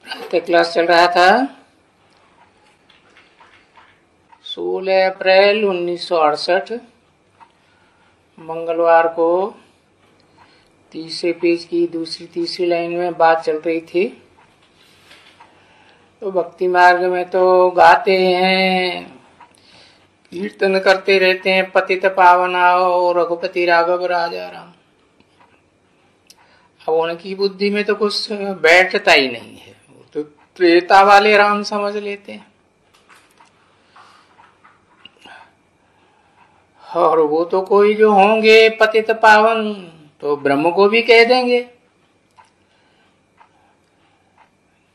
तो क्लास चल रहा था 16 अप्रैल 1968 मंगलवार को। तीसरे पेज की तीसरी लाइन में बात चल रही थी। तो भक्ति मार्ग में तो गाते हैं, कीर्तन करते रहते हैं, पतित पावन आओ रघुपति राघव राजा राम। अब उनकी बुद्धि में तो कुछ बैठता ही नहीं है, वो तो त्रेता वाले राम समझ लेते हैं। और वो तो कोई जो होंगे पतित पावन तो ब्रह्म को भी कह देंगे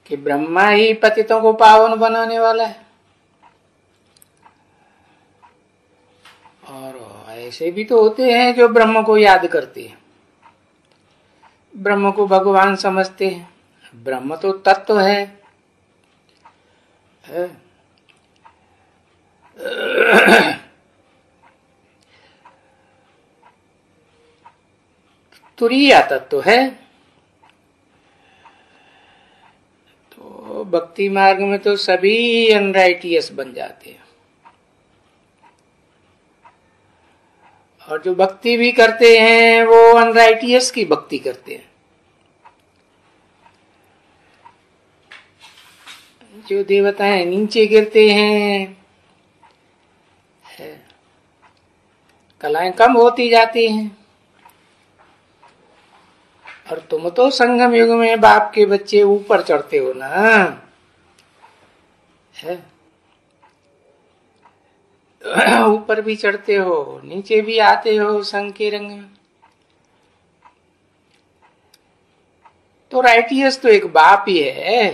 कि ब्रह्मा ही पतितों को पावन बनाने वाला है। और ऐसे भी तो होते हैं जो ब्रह्म को याद करते हैं, ब्रह्म को भगवान समझते हैं। ब्रह्म तो तत्व है। तुरीय तत्व है। तो भक्ति मार्ग में तो सभी अनराइटियस बन जाते हैं, और जो भक्ति भी करते हैं वो अनराइटियस की भक्ति करते हैं। जो देवताएं नीचे गिरते हैं, कलाएं कम होती जाती हैं। और तुम तो संगम युग में बाप के बच्चे ऊपर चढ़ते हो ना, है ऊपर भी चढ़ते हो, नीचे भी आते हो संग के रंग में। तो राइटियस तो एक बाप ही है,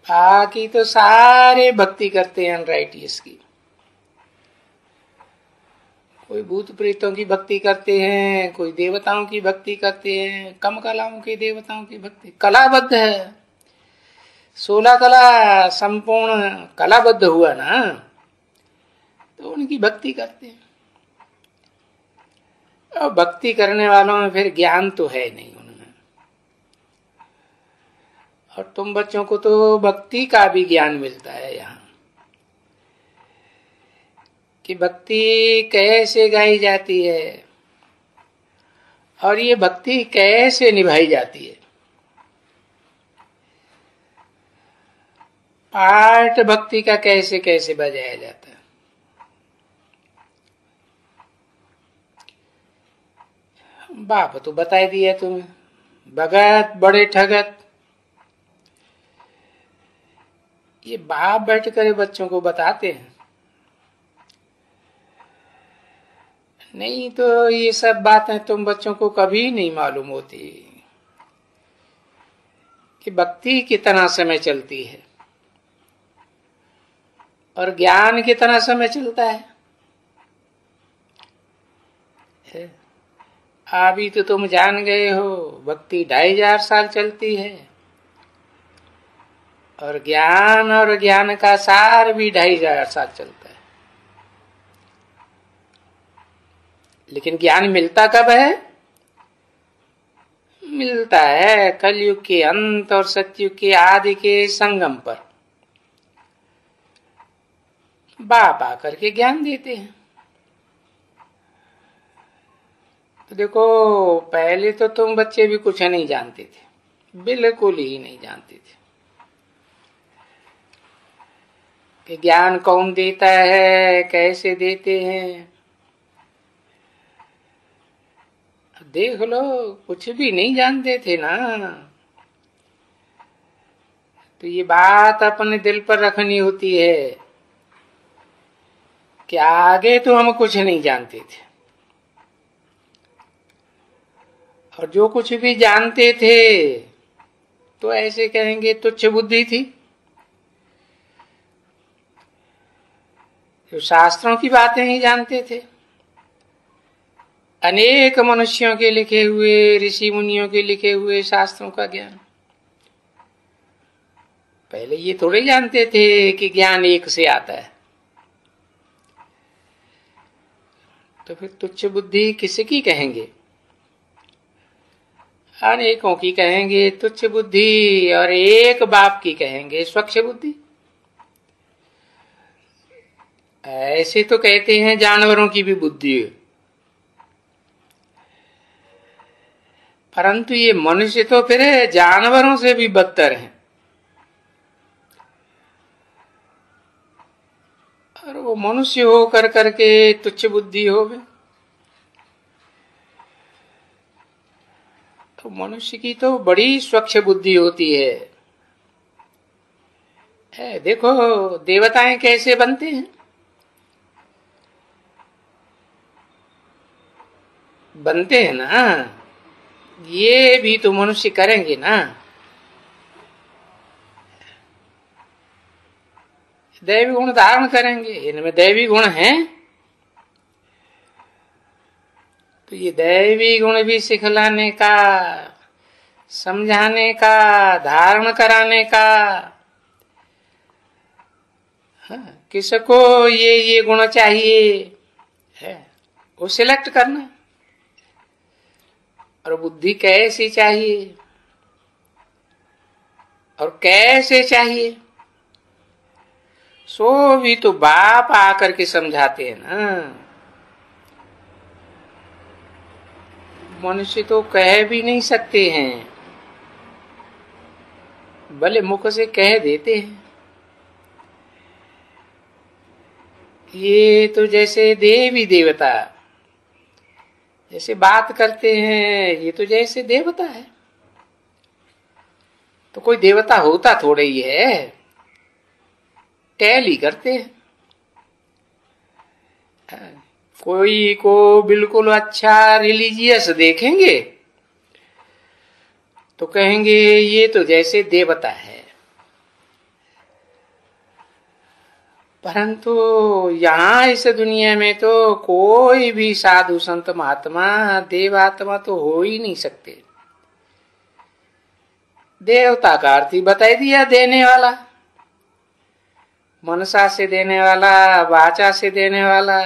बाकी तो सारे भक्ति करते हैं अनराइटियस की। कोई भूत प्रेतों की भक्ति करते हैं, कोई देवताओं की भक्ति करते हैं, कम कलाओं के देवताओं की भक्ति। कलाबद्ध है, 16 कला संपूर्ण कलाबद्ध हुआ ना, तो उनकी भक्ति करते हैं। और भक्ति करने वालों में फिर ज्ञान तो है नहीं उनमें। और तुम बच्चों को तो भक्ति का भी ज्ञान मिलता है यहाँ, कि भक्ति कैसे गाई जाती है और ये भक्ति कैसे निभाई जाती है। पाठ भक्ति का कैसे कैसे बजाया जाता है। बाप तो बता दिया तुम्हें, भगत बड़े ठगत। ये बाप बैठ कर बच्चों को बताते हैं, नहीं तो ये सब बातें तुम बच्चों को कभी नहीं मालूम होती कि भक्ति कितना समय चलती है और ज्ञान कितना समय चलता है। अभी तो तुम जान गए हो भक्ति 2500 साल चलती है, और ज्ञान का सार भी 2500 साल चलता है। लेकिन ज्ञान मिलता कब है? मिलता है कलयुग के अंत और सतयुग के आदि के संगम पर। बाप आकर के ज्ञान देते हैं। तो देखो, पहले तो तुम बच्चे भी कुछ नहीं जानते थे, बिल्कुल ही नहीं जानते थे कि ज्ञान कौन देता है, कैसे देते हैं। देख लो, कुछ भी नहीं जानते थे ना। तो ये बात अपने दिल पर रखनी होती है कि आगे तो हम कुछ नहीं जानते थे, और जो कुछ भी जानते थे तो ऐसे कहेंगे तुच्छ बुद्धि थी। जो शास्त्रों की बातें नहीं जानते थे, अनेक मनुष्यों के लिखे हुए, ऋषि मुनियों के लिखे हुए शास्त्रों का ज्ञान, पहले ये थोड़े जानते थे कि ज्ञान एक से आता है। तो फिर तुच्छ बुद्धि किसकी कहेंगे? अनेकों की कहेंगे तुच्छ बुद्धि और एक बाप की कहेंगे स्वच्छ बुद्धि। ऐसे तो कहते हैं जानवरों की भी बुद्धि है, परंतु ये मनुष्य तो फिर जानवरों से भी बदतर हैं। और वो मनुष्य हो कर करके तुच्छ बुद्धि हो गए। तो मनुष्य की तो बड़ी स्वच्छ बुद्धि होती है। देखो देवताएं कैसे बनते हैं, बनते हैं ना, ये भी तो मनुष्य करेंगे ना। दैवी गुण धारण करेंगे, इनमें दैवी गुण हैं, तो ये दैवी गुण भी सिखलाने का, समझाने का, धारण कराने का। हाँ, किसको ये गुण चाहिए है वो सिलेक्ट करना, और बुद्धि कैसी चाहिए और कैसे चाहिए, सो भी तो बाप आकर के समझाते हैं ना। मनुष्य तो कह भी नहीं सकते हैं, भले मुख से कह देते हैं। ये तो जैसे देवी देवता जैसे बात करते हैं, ये तो जैसे देवता है। तो कोई देवता होता थोड़े ही है, टैल ही करते हैं। कोई को बिल्कुल अच्छा रिलीजियस देखेंगे तो कहेंगे ये तो जैसे देवता है, परंतु यहाँ इस दुनिया में तो कोई भी साधु संत महात्मा देवात्मा तो हो ही नहीं सकते। देवता का अर्थ ही बता दिया, देने वाला, मनसा से देने वाला, वाचा से देने वाला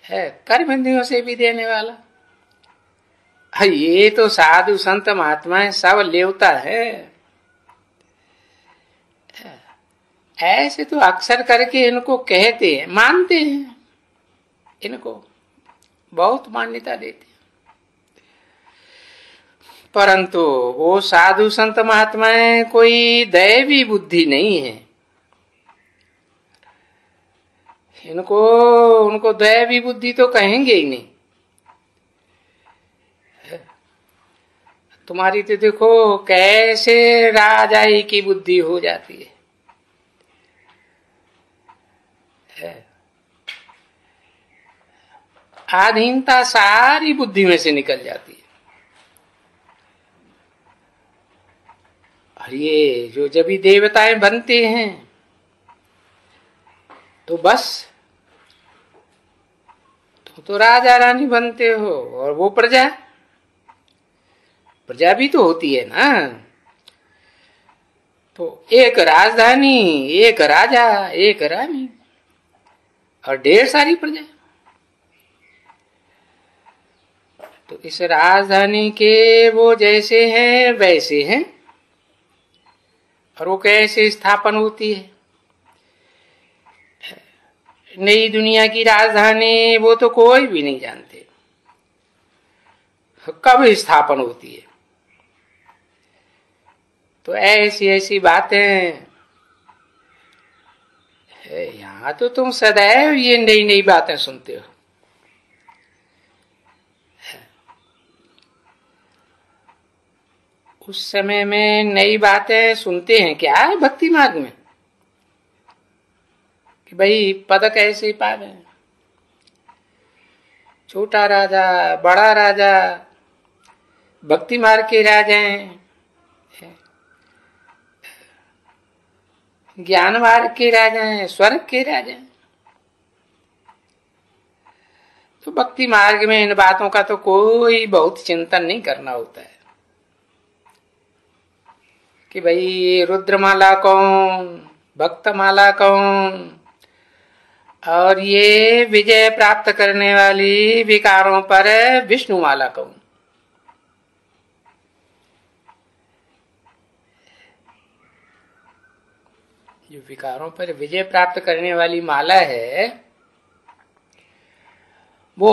है, कर्मेंद्रियों से भी देने वाला। ये तो साधु संत महात्मा सब लेवता है। ऐसे तो अक्सर करके इनको कहते हैं, मानते हैं, इनको बहुत मान्यता देते हैं, परंतु वो साधु संत महात्मा कोई दैवी बुद्धि नहीं है। उनको दैवी बुद्धि तो कहेंगे ही नहीं। तुम्हारी तो देखो कैसे राजाई की बुद्धि हो जाती है। आधीनता सारी बुद्धि में से निकल जाती है। और ये जो जब भी देवताएं बनते हैं तो बस तो राजा रानी बनते हो, और वो प्रजा भी तो होती है ना। तो एक राजधानी, एक राजा, एक रानी और ढेर सारी प्रजा। तो इस राजधानी के वो जैसे हैं वैसे हैं, और वो कैसे स्थापन होती है। नई दुनिया की राजधानी वो तो कोई भी नहीं जानते कब स्थापन होती है। तो ऐसी ऐसी बातें यहाँ तो तुम सदैव ये नई नई बातें सुनते हो। उस समय में नई बातें सुनते हैं क्या है भक्ति मार्ग में, कि भाई पद कैसे पावे, छोटा राजा, बड़ा राजा, भक्ति मार्ग के राजा हैं, ज्ञान मार्ग के राजा हैं, स्वर्ग के राजा हैं। तो भक्ति मार्ग में इन बातों का तो कोई बहुत चिंतन नहीं करना होता है कि भाई रुद्रमाला कौन, भक्तमाला कौन, और ये विजय प्राप्त करने वाली विकारों पर विष्णुमाला कौन। जो विकारों पर विजय प्राप्त करने वाली माला है, वो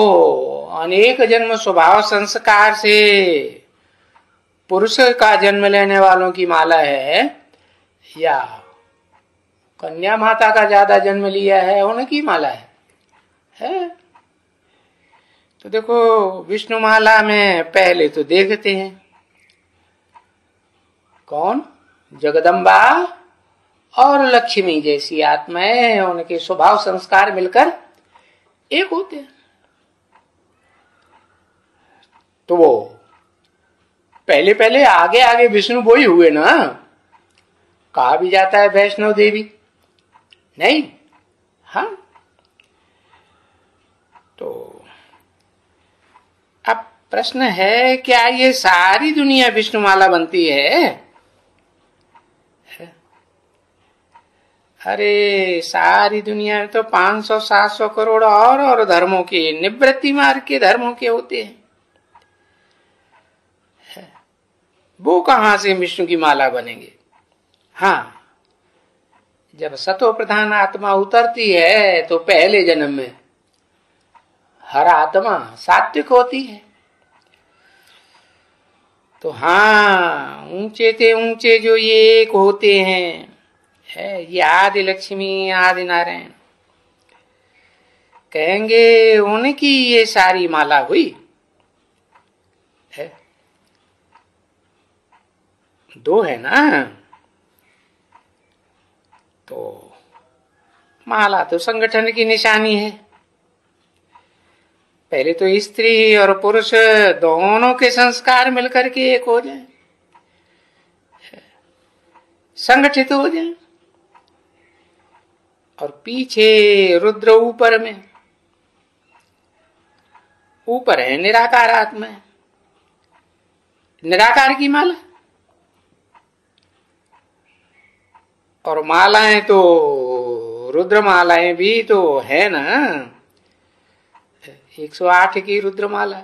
अनेक जन्म स्वभाव संस्कार से पुरुष का जन्म लेने वालों की माला है, या कन्या माता का ज्यादा जन्म लिया है उनकी माला है? तो देखो, विष्णु माला में पहले तो देखते हैं कौन, जगदम्बा और लक्ष्मी जैसी आत्माएं, उनके स्वभाव संस्कार मिलकर एक होते हैं। तो वो पहले पहले आगे आगे विष्णु वो ही हुए ना। कहा भी जाता है वैष्णव देवी, नहीं? हाँ, तो अब प्रश्न है, क्या ये सारी दुनिया विष्णुमाला बनती है? अरे सारी दुनिया में तो 500-700 करोड़ और धर्मों के, निवृत्ति मार्ग के धर्मों के होते हैं। वो कहां से विष्णु की माला बनेंगे? हाँ, जब सतो प्रधान आत्मा उतरती है तो पहले जन्म में हर आत्मा सात्विक होती है। तो हाँ, ऊंचे से ऊंचे जो ये एक होते हैं, है ये आदि लक्ष्मी आदि नारायण, कहेंगे उनकी ये सारी माला हुई है। दो है ना, तो माला तो संगठन की निशानी है। पहले तो स्त्री और पुरुष दोनों के संस्कार मिलकर के एक हो जाए, संगठित हो जाए, और पीछे रुद्र ऊपर में, ऊपर है निराकार आत्मा, निराकार की माला। और मालाएं तो रुद्र मालाएं भी तो है ना, 108 की रुद्र माला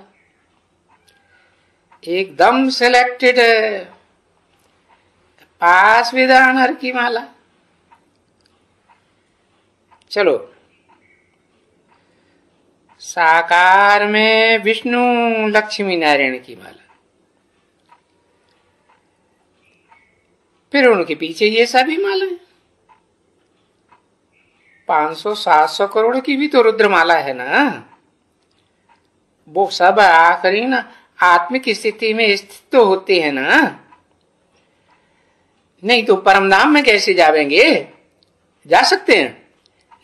एकदम सिलेक्टेड है, पास विधानर की माला। चलो, साकार में विष्णु लक्ष्मी नारायण की माला, फिर उनके पीछे ये सभी माला है। 500-700 करोड़ की भी तो रुद्रमाला है ना। वो सब आखिरी ना आत्मिक स्थिति में स्थित तो होते हैं ना, नहीं तो परम धाम में कैसे जावेंगे? जा सकते हैं?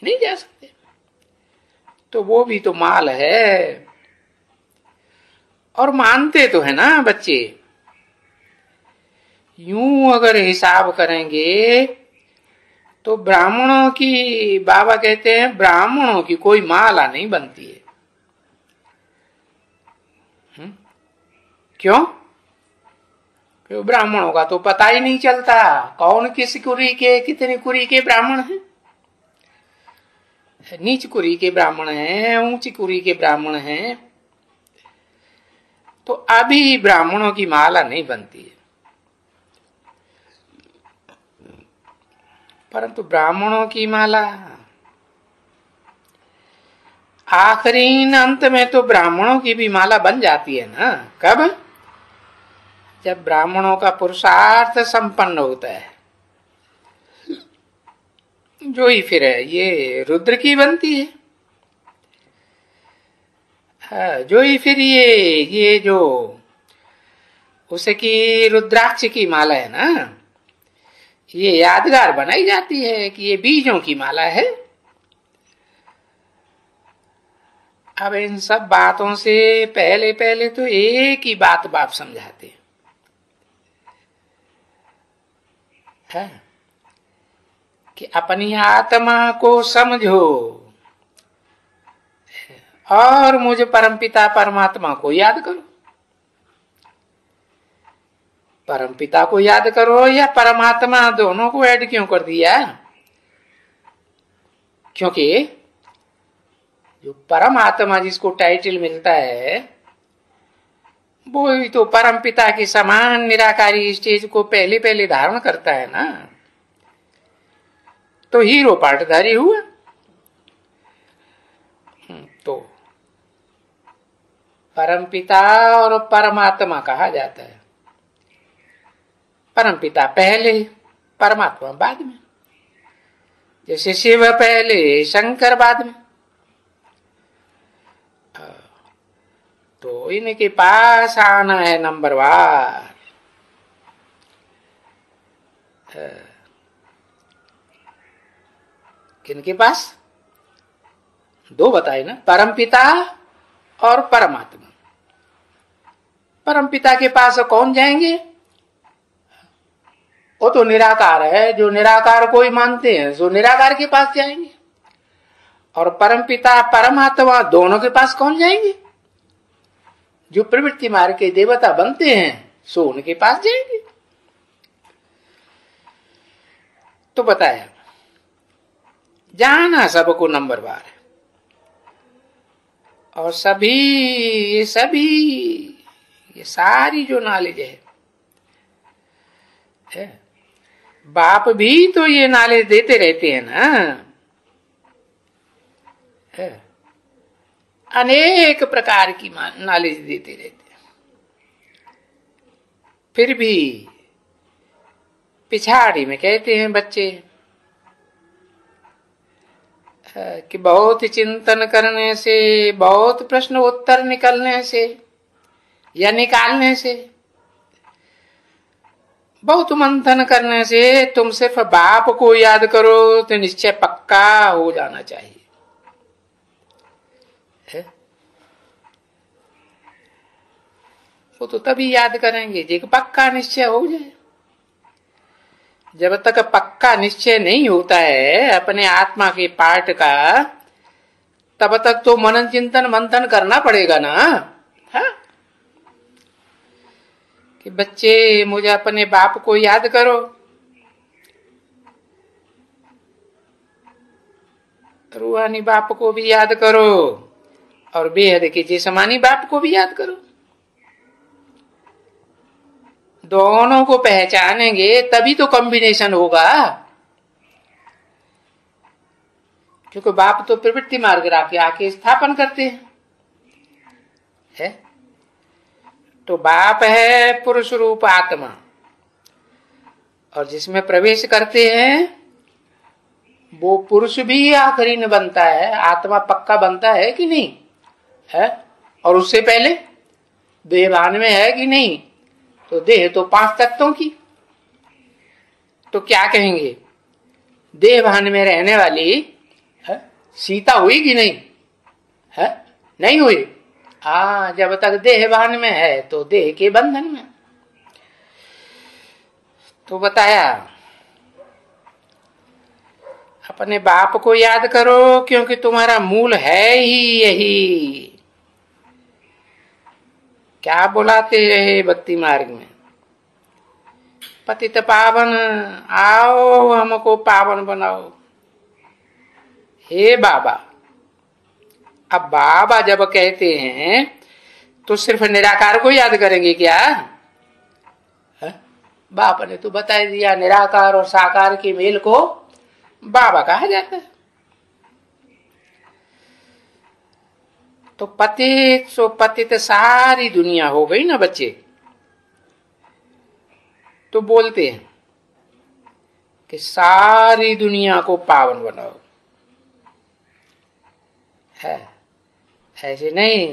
नहीं जा सकते। तो वो भी तो माल है, और मानते तो है ना बच्चे। यूं अगर हिसाब करेंगे तो ब्राह्मणों की, बाबा कहते हैं ब्राह्मणों की कोई माला नहीं बनती है। क्यों? क्यों? ब्राह्मणों का तो पता ही नहीं चलता कौन किस कुरी के, कितनी कुरी के ब्राह्मण हैं। नीच कुरी के ब्राह्मण हैं, ऊंची कुरी के ब्राह्मण हैं, तो अभी ब्राह्मणों की माला नहीं बनती है। परंतु ब्राह्मणों की माला आखिरी अंत में तो ब्राह्मणों की भी माला बन जाती है ना। कब? जब ब्राह्मणों का पुरुषार्थ संपन्न होता है, जो ही फिर है ये रुद्र की बनती है। जो ही फिर ये जो उसकी रुद्राक्ष की माला है ना, ये यादगार बनाई जाती है कि ये बीजों की माला है। अब इन सब बातों से पहले पहले तो एक ही बात बाप समझाते हैं कि अपनी आत्मा को समझो और मुझे परमपिता परमात्मा को याद करो। परमपिता को याद करो या परमात्मा, दोनों को ऐड क्यों कर दिया? क्योंकि जो परमात्मा जिसको टाइटल मिलता है वो ही तो परमपिता के समान निराकारी स्टेज को पहले पहले धारण करता है ना। तो हीरो पाटधारी हुआ। तो परमपिता और परमात्मा कहा जाता है। परमपिता पहले, परमात्मा बाद में। जैसे शिव पहले, शंकर बाद में। तो इनके पास आना है नंबरवार। किनके पास? दो बताए ना, परमपिता और परमात्मा। परमपिता के पास कौन जाएंगे? वो तो निराकार है, जो निराकार को ही मानते हैं जो निराकार के पास जाएंगे। और परमपिता परमात्मा दोनों के पास कौन जाएंगे? जो प्रवृत्ति मार्ग के देवता बनते हैं सो उनके पास जाएंगे। तो बताया जाना सबको नंबरवार है। और ये सारी जो नॉलेज है, बाप भी तो ये नॉलेज देते रहते हैं ना। है, अनेक प्रकार की नॉलेज देते रहते हैं। फिर भी पिछाड़ी में कहते हैं बच्चे कि बहुत चिंतन करने से, बहुत प्रश्न उत्तर निकलने से या निकालने से, बहुत मंथन करने से तुम सिर्फ बाप को याद करो तो निश्चय पक्का हो जाना चाहिए। है? वो तो तभी याद करेंगे जब पक्का निश्चय हो जाए। जब तक पक्का निश्चय नहीं होता है अपने आत्मा के पार्ट का, तब तक तो मनन चिंतन मंथन करना पड़ेगा ना। है? कि बच्चे मुझे अपने बाप को याद करो, रूहानी बाप को भी याद करो और बेहद के जिस्मानी बाप को भी याद करो। दोनों को पहचानेंगे तभी तो कॉम्बिनेशन होगा। क्योंकि बाप तो प्रवृत्ति मार्ग आके स्थापन करते हैं। है? तो बाप है पुरुष रूप आत्मा, और जिसमें प्रवेश करते हैं वो पुरुष भी आखिरी में बनता है, आत्मा पक्का बनता है कि नहीं है। और उससे पहले देहभान में है कि नहीं। तो देह तो 5 तत्वों की, तो क्या कहेंगे देहभान में रहने वाली है सीता हुई कि नहीं है? नहीं हुई। जब तक देहभान में है तो देह के बंधन में। तो बताया अपने बाप को याद करो, क्योंकि तुम्हारा मूल है ही यही। क्या बुलाते रहे भक्ति मार्ग में, पतित पावन आओ हमको पावन बनाओ। हे बाबा। अब बाबा जब कहते हैं तो सिर्फ निराकार को याद करेंगे क्या? है? बाप ने तो बता दिया निराकार और साकार के मेल को बाबा कहा जाता है। तो पतित सो पतित सारी दुनिया हो गई ना बच्चे। तो बोलते हैं कि सारी दुनिया को पावन बनाओ। है ऐसे नहीं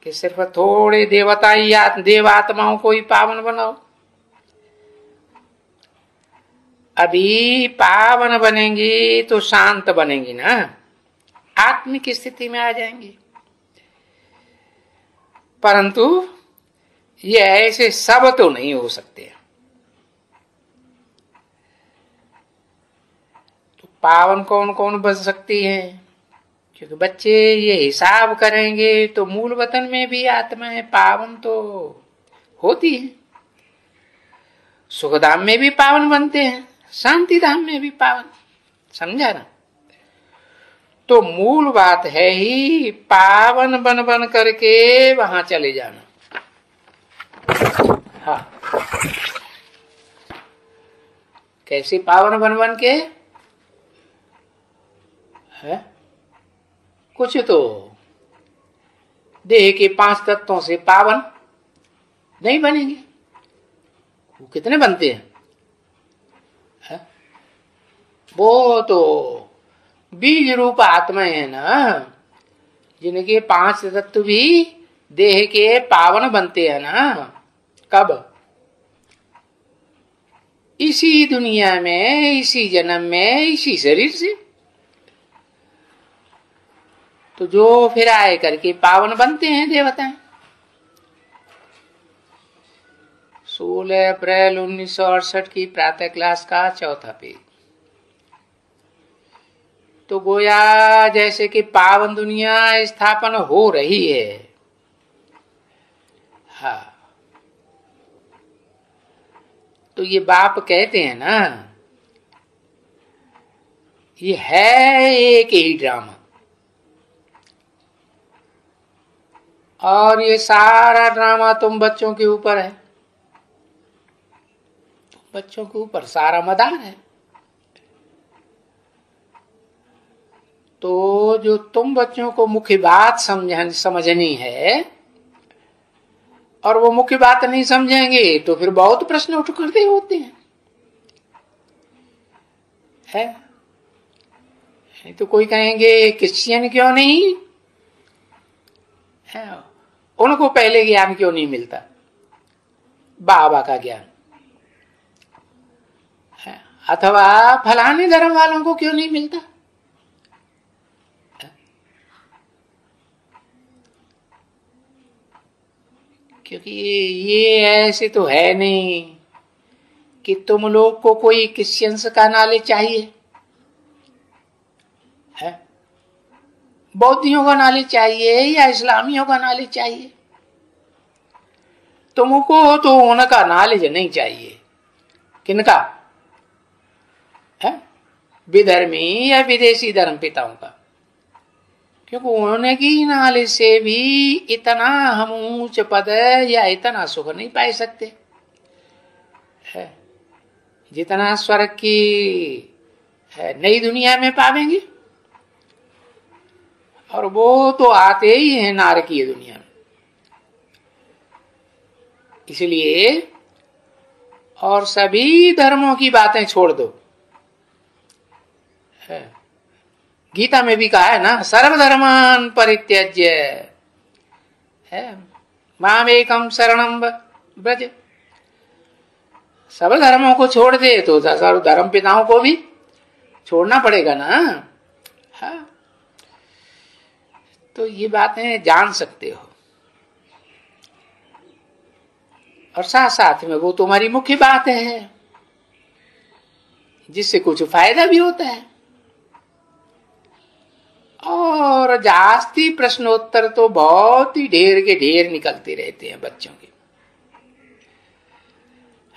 कि सिर्फ थोड़े देवता या देवात्माओं को ही पावन बनाओ। अभी पावन बनेंगी तो शांत बनेंगी ना, आत्मिक स्थिति में आ जाएंगी। परंतु ये ऐसे सब तो नहीं हो सकते। तो पावन कौन कौन बन सकती है? क्योंकि बच्चे ये हिसाब करेंगे तो मूल वतन में भी आत्माएं पावन तो होती है, सुखधाम में भी पावन बनते हैं, शांति धाम में भी पावन। समझा ना? तो मूल बात है ही पावन बन बन करके वहां चले जाना। हाँ, कैसे पावन बन बन के? है? कुछ तो देह के 5 तत्वों से पावन नहीं बनेंगे। वो कितने बनते हैं? है? वो तो बीज रूप आत्मा है ना, जिनके 5 तत्व भी देह के पावन बनते हैं ना। कब? इसी दुनिया में, इसी जन्म में, इसी शरीर से। तो जो फिर आए करके पावन बनते हैं देवता। 16 अप्रैल 1968 की प्रातः क्लास का 4था पेज। तो गोया जैसे कि पावन दुनिया स्थापन हो रही है। हाँ, तो ये बाप कहते हैं ना, ये है एक ही ड्रामा, और ये सारा ड्रामा तुम बच्चों के ऊपर है। तुम बच्चों के ऊपर सारा मदार है। तो जो तुम बच्चों को मुख्य बात समझनी है, और वो मुख्य बात नहीं समझेंगे तो फिर बहुत प्रश्न उठ करते होते हैं। है? तो कोई कहेंगे क्रिश्चियन क्यों नहीं है? उनको पहले ज्ञान क्यों नहीं मिलता, बाबा का ज्ञान है? अथवा फलाने धर्म वालों को क्यों नहीं मिलता? क्योंकि ये ऐसे तो है नहीं कि तुम लोग को कोई क्रिश्चियंस का नॉलेज चाहिए है, बौद्धियों का नॉलेज चाहिए या इस्लामियों का नॉलेज चाहिए। तुमको तो उनका नॉलेज नहीं चाहिए। किनका? है? विधर्मी या विदेशी धर्म पिताओं का। क्योंकि उनकी नॉलेज से भी इतना हम ऊंच पद या इतना सुख नहीं पा सकते है जितना स्वर्ग की नई दुनिया में पावेंगे। और वो तो आते ही हैं नारकीय दुनिया में। इसलिए और सभी धर्मों की बातें छोड़ दो। गीता में भी कहा है ना, सर्वधर्मान परित्यज्य है मामेकम शरणम व्रज। सब धर्मों को छोड़ दे तो सर्व धर्म पिताओं को भी छोड़ना पड़ेगा ना। हाँ, तो ये बातें जान सकते हो, और साथ साथ में वो तुम्हारी मुख्य बात है जिससे कुछ फायदा भी होता है। और जास्ती प्रश्नोत्तर तो बहुत ही ढेर के ढेर निकलते रहते हैं बच्चों के।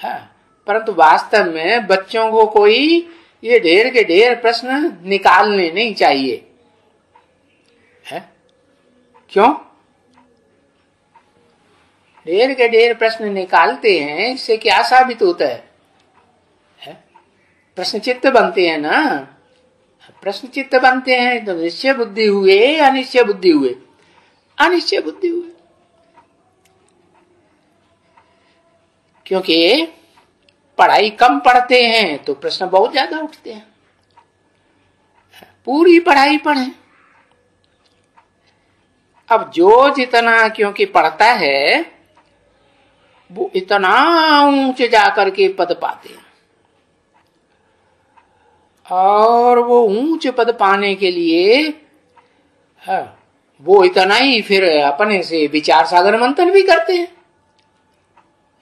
हाँ, परंतु वास्तव में बच्चों को कोई ये ढेर के ढेर प्रश्न निकालने नहीं चाहिए है। क्यों? ढेर के ढेर प्रश्न निकालते हैं, इससे क्या साबित होता है? प्रश्न चित्त बनते हैं ना। प्रश्न चित्त बनते हैं तो निश्चय बुद्धि हुए, अनिश्चय बुद्धि हुए, अनिश्चय बुद्धि हुए। क्योंकि पढ़ाई कम पढ़ते हैं तो प्रश्न बहुत ज्यादा उठते हैं। पूरी पढ़ाई पढ़ें। अब जो जितना क्योंकि पढ़ता है वो इतना ऊंचे जाकर के पद पाते हैं, और वो ऊंचे पद पाने के लिए वो इतना ही फिर अपने से विचार सागर मंथन भी करते हैं।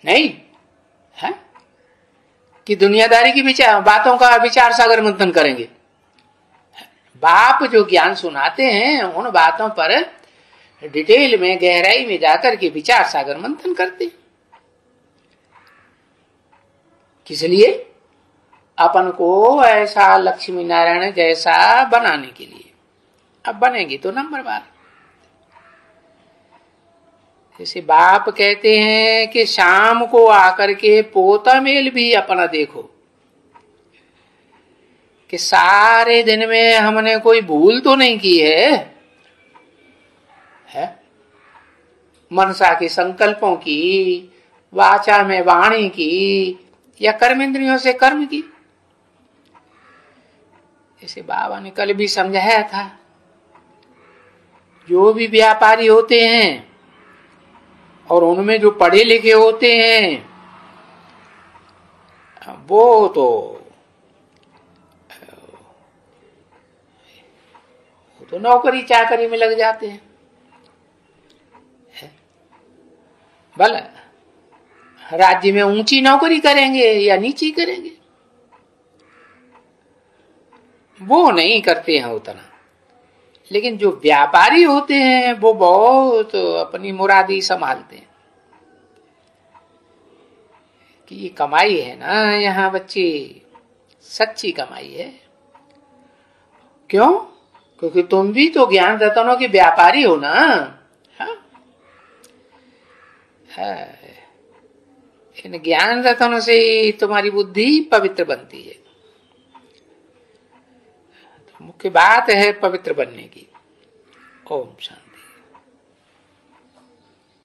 नहीं है कि दुनियादारी की बातों का विचार सागर मंथन करेंगे। बाप जो ज्ञान सुनाते हैं उन बातों पर डिटेल में गहराई में जाकर के विचार सागर मंथन करते हैं। किस लिए? अपन को ऐसा लक्ष्मी नारायण जैसा बनाने के लिए। अब बनेंगे तो नंबर बार। जैसे बाप कहते हैं कि शाम को आकर के पोता मेल भी अपना देखो। कि सारे दिन में हमने कोई भूल तो नहीं की है? मनसा के संकल्पों की, वाचा में वाणी की, या कर्मेंद्रियों से कर्म की? जैसे बाबा ने कल भी समझाया था, जो भी व्यापारी होते हैं और उनमें जो पढ़े लिखे होते हैं, वो तो नौकरी चाकरी में लग जाते हैं। भला राज्य में ऊंची नौकरी करेंगे या नीची करेंगे, वो नहीं करते हैं उतना। लेकिन जो व्यापारी होते हैं वो बहुत अपनी मुरादी संभालते हैं कि ये कमाई है ना यहाँ बच्चे, सच्ची कमाई है। क्यों? क्योंकि तुम भी तो ज्ञान रतनों के व्यापारी हो ना। इन ज्ञान रतनों से तुम्हारी बुद्धि पवित्र बनती है। तो मुख्य बात है पवित्र बनने की। ओम शांति।